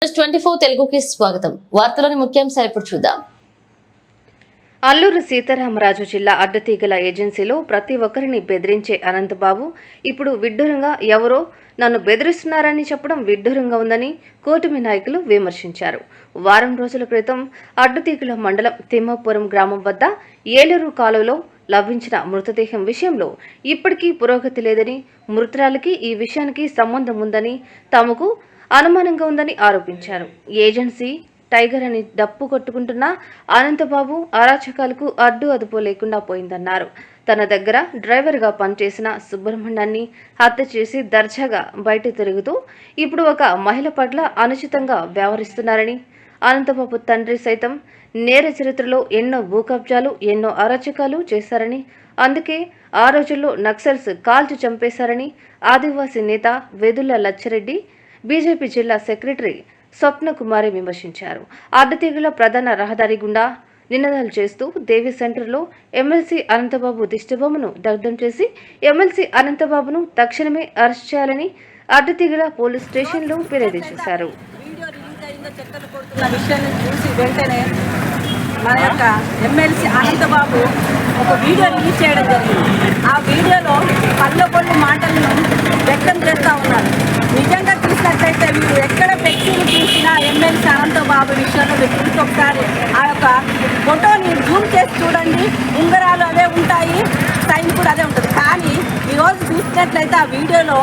24 తెలుగుకి స్వాగతం. వార్తలోని ముఖ్యాంశాలు ఇప్పుడు చూద్దాం. అల్లూరు సీతారామరాజు జిల్లా అడ్డతీగల ఏజెన్సీలో ప్రతి ఒక్కరిని బెదిరించే అనంతబాబు ఇప్పుడు విడ్డూరంగా ఎవరో నన్ను బెదిరిస్తున్నారని చెప్పడం విడ్డూరంగా ఉందని కూటమి నాయకులు విమర్శించారు. వారం రోజుల క్రితం అడ్డతీగల మండలం తిమ్మాపురం గ్రామం వద్ద ఏలూరు కాలువలో లభించిన మృతదేహం విషయంలో ఇప్పటికీ పురోగతి లేదని, మృతురాలికి ఈ విషయానికి సంబంధం ఉందని తమకు అనుమానంగా ఉందని ఆరోపించారు. ఏజెన్సీ టైగర్ అని డప్పు కొట్టుకుంటున్న అనంతబాబు అరాచకాలకు అడ్డు అదుపు లేకుండా పోయిందన్నారు. తన దగ్గర డ్రైవర్గా పనిచేసిన సుబ్రహ్మణ్యాన్ని హత్య చేసి దర్జాగా బయట తిరుగుతూ ఇప్పుడు ఒక మహిళ పట్ల అనుచితంగా వ్యవహరిస్తున్నారని, అనంతబాబు తండ్రి సైతం నేర చరిత్రలో ఎన్నో భూ కబ్జాలు, ఎన్నో అరాచకాలు చేశారని, అందుకే ఆ రోజుల్లో నక్సల్స్ కాల్చి చంపేశారని ఆదివాసీ నేత వెదుల లచ్చిరెడ్డి, బీజేపీ జిల్లా సెక్రటరీ స్వప్నకుమారి విమర్శించారు. అడ్డతీగల ప్రధాన రహదారి గుండా నినాదాలు చేస్తూ దేవి సెంటర్లో ఎమ్మెల్సీ అనంతబాబు దిష్టిబొమ్మను దగ్ధం చేసి ఎమ్మెల్సీ అనంతబాబును తక్షణమే అరెస్ట్ చేయాలని అడ్డతీగల పోలీస్ స్టేషన్లో ఫిర్యాదు చేశారు. మన యొక్క ఎమ్మెల్సీ అనంతబాబు ఒక వీడియో రిలీజ్ చేయడం జరిగింది. ఆ వీడియోలో పల్లెపల్లి మాటలను వ్యక్తం చేస్తూ ఉన్నారు. నిజంగా చూసినట్లయితే మీరు ఎక్కడ వ్యక్తులు చూసినా ఎమ్మెల్సీ అనంతబాబు విషయంలో మీరు చూసి ఒకసారి ఆ యొక్క ఫోటోని జూమ్ చేసి చూడండి. ఉంగరాలు అదే ఉంటాయి, సైన్ కూడా అదే ఉంటుంది. కానీ ఈరోజు చూసినట్లయితే ఆ వీడియోలో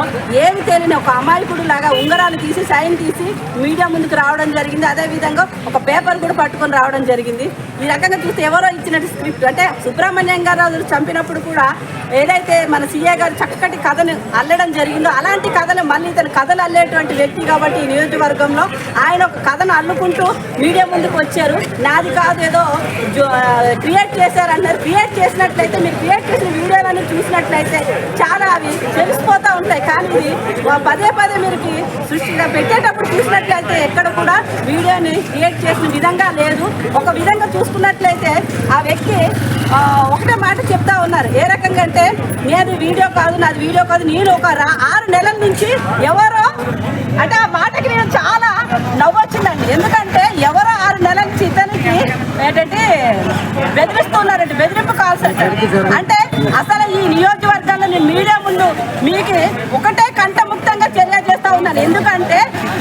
ఏమి తెలియని ఒక అమాయకుడు లాగా ఉంగరాలు తీసి సైన్ తీసి మీడియా ముందుకు రావడం జరిగింది. అదేవిధంగా ఒక పేపర్ కూడా పట్టుకొని రావడం జరిగింది. ఈ రకంగా చూస్తే ఎవరో ఇచ్చినట్టు స్క్రిప్ట్. అంటే సుబ్రహ్మణ్యం గారు చంపినప్పుడు కూడా ఏదైతే మన సీఏ గారు చక్కటి కథను అల్లడం జరిగిందో అలాంటి కథలు మళ్ళీ ఇతను కథలు అల్లేటువంటి వ్యక్తి కాబట్టి ఈ నియోజకవర్గంలో ఆయన ఒక కథను అల్లుకుంటూ మీడియా ముందుకు వచ్చారు. నాది కాదు ఏదో క్రియేట్ చేశారన్నారు. క్రియేట్ చేసినట్లయితే మీరు క్రియేట్ చేసిన వీడియోలను చూసినట్లయితే చాలా అవి తెలిసిపోతూ ఉంటాయి. కానీ ఇది పదే పదే మీరు సృష్టిగా పెట్టేటప్పుడు చూసినట్లయితే ఎక్కడ కూడా వీడియోని క్రియేట్ చేసిన విధంగా లేదు. ఒక విధంగా చూసుకున్నట్లయితే ఆ వ్యక్తి ఒకటే మాట చెప్తా ఉన్నారు. ఏ రకంగా అంటే నాది వీడియో కాదు, నేను ఒక 6 నెలల నుంచి ఎవరో అంటే ఆ మాటకి నేను చాలా నవ్వొచ్చిందండి. ఎందుకంటే ఎవరో 6 నెలల నుంచి ఇతనికి ఏంటంటే బెదిరిస్తున్నారంటే బెదిరింపు కాల్స్ అంటే అసలు ఈ నియోజకవర్గాల్లో నేను మీడియా ముందు మీకు ఒకటే కంఠముక్తంగా చర్య చేస్తా ఉన్నాను. ఎందుకంటే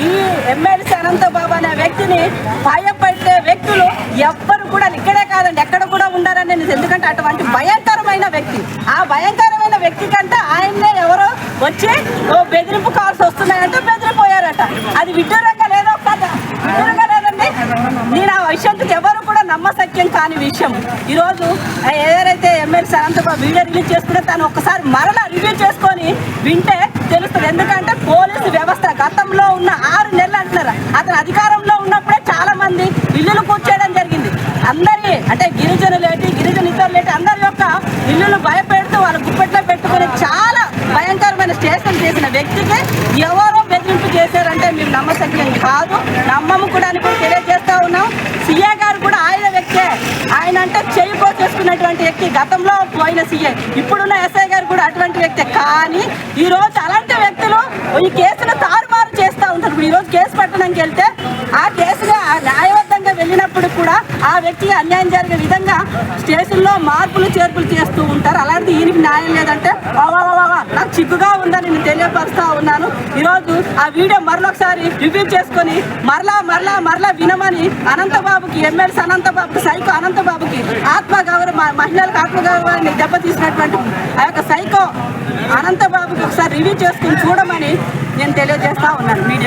ఈ ఎమ్మెల్సీ అనంతబాబు అనే వ్యక్తిని భయపడే వ్యక్తులు ఎవ్వరు కూడా ఇక్కడే కాదండి ఎక్కడ కూడా ఉండారని నేను. ఎందుకంటే అటువంటి భయంకరమైన వ్యక్తి, ఆ భయంకరమైన వ్యక్తి కంటే ఆయన్నే ఎవరో వచ్చి బెదిరింపు కాల్స్ వస్తున్నాయంటే బెదిరిపోయారట. అది విడ్డూరంగా లేదా కదా? విడ్డూరంగా లేదండి. నేను ఆ విషయంతో ఎవరు కూడా నమ్మశక్యం కాని విషయం. ఈరోజు ఏదైతే ఎమ్మెల్సీ అనంతబాబు వీడియో రిలీజ్ చేసుకుంటే తను ఒక్కసారి మరలా రివ్యూ చేసుకొని వింటే తెలుస్తుంది. ఎందుకంటే పోలీసు వ్యవస్థ గతంలో ఉన్న 6 నెలలు అంటున్నారు. అతను అధికారంలో ఉన్నప్పుడే చాలా మంది ఇల్లులు కూర్చోయడం జరిగింది. అందరి అంటే గిరిజనులేటి ఇతరులేటి అందరి యొక్క ఇల్లులు భయపెడుతూ వాళ్ళ గుప్పెట్లో పెట్టుకుని చాలా భయంకరమైన స్టేషన్ చేసిన వ్యక్తికి ఎవరో బెదిరింపు చేశారంటే మేము నమ్మశక్యం కాదు, నమ్మము కూడా అని కూడా తెలియజేస్తా ఉన్నాం. సీఏ గారు కూడా ఆయన వ్యక్తే. ఆయన అంటే చేయి కోసేసుకున్నటువంటి వ్యక్తి. గతంలో పోయిన సీఏ, ఇప్పుడున్న ఎస్ఐ గారు కూడా అటువంటి వ్యక్తే. కానీ ఈరోజు అలాంటి వ్యక్తులు ఈ కేసును తారుమారు చేస్తూ ఉంటారు. ఇప్పుడు ఈరోజు కేసు పట్టడానికి వెళ్తే ఆ కేసుగా న్యాయబద్ధంగా వెళ్ళినప్పుడు కూడా ఆ వ్యక్తికి అన్యాయం జరిగే విధంగా స్టేషన్లో మార్పులు చేర్పులు చేస్తూ ఉంటారు. అలాంటి ఈయనకి న్యాయం లేదంటే నాకు చిక్కుగా ఉందని నేను తెలియపరుస్తూ ఉన్నాను. ఈరోజు ఆ వీడియో మరొకసారి రివ్యూ చేసుకొని మరలా వినమని అనంతబాబుకి, ఎమ్మెల్సీ అనంతబాబుకి, సైకో అనంతబాబుకి ఆత్మగౌరవ మహిళలకు ఆత్మగౌరవాన్ని దెబ్బతీసినటువంటి ఆ యొక్క సైకో అనంతబాబుకి ఒకసారి రివ్యూ చేసుకుని చూడమని నేను తెలియజేస్తా ఉన్నాను మీడియా.